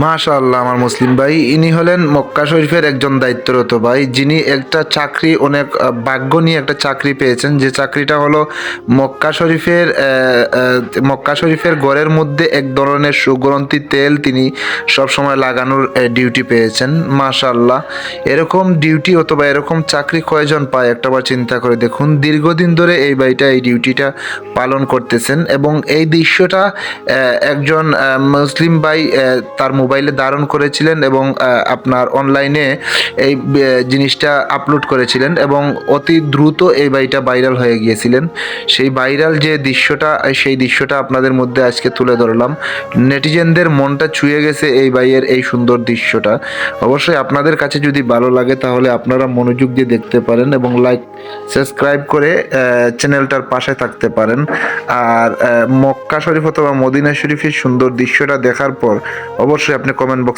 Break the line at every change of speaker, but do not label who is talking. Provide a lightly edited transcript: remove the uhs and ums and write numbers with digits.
মাশাআল্লাহ, আমার মুসলিম ভাই ইনি হলেন মক্কা শরীফের একজন দায়িত্বরত ভাই, যিনি একটা চাকরি অনেক ভাগ্য নিয়ে একটা চাকরি পেয়েছেন। যে চাকরিটা হলো মক্কা শরীফের মক্কা শরীফের ঘরের মধ্যে এক ধরনের সুগন্ধি তেল তিনি সব সময় লাগানোর ডিউটি পেয়েছেন। মাশাআল্লাহ, এরকম ডিউটি অথবা এরকম চাকরি কয়জন পায় একটাবার চিন্তা করে দেখুন। দীর্ঘদিন ধরে এই ভাইটা এই ডিউটিটা পালন করতেছেন এবং এই দৃশ্যটা একজন মুসলিম ভাই তার মোবাইলে ধারণ করেছিলেন এবং আপনার অনলাইনে এই জিনিসটা আপলোড করেছিলেন এবং অতি দ্রুত এই বইটা ভাইরাল হয়ে গিয়েছিলেন। সেই ভাইরাল যে দৃশ্যটা, সেই দৃশ্যটা আপনাদের মধ্যে আজকে তুলে ধরলাম। নেটিজেনদের মনটা ছুঁয়ে গেছে এই ভাইয়ের এই সুন্দর দৃশ্যটা। অবশ্যই আপনাদের কাছে যদি ভালো লাগে তাহলে আপনারা মনোযোগ দিয়ে দেখতে পারেন এবং লাইক সাবস্ক্রাইব করে চ্যানেলটার পাশে থাকতে পারেন। আর মক্কা শরীফ অথবা মদিনা শরীফের সুন্দর দৃশ্যটা দেখার পর অবশ্যই আপনি কমেন্ট বক্স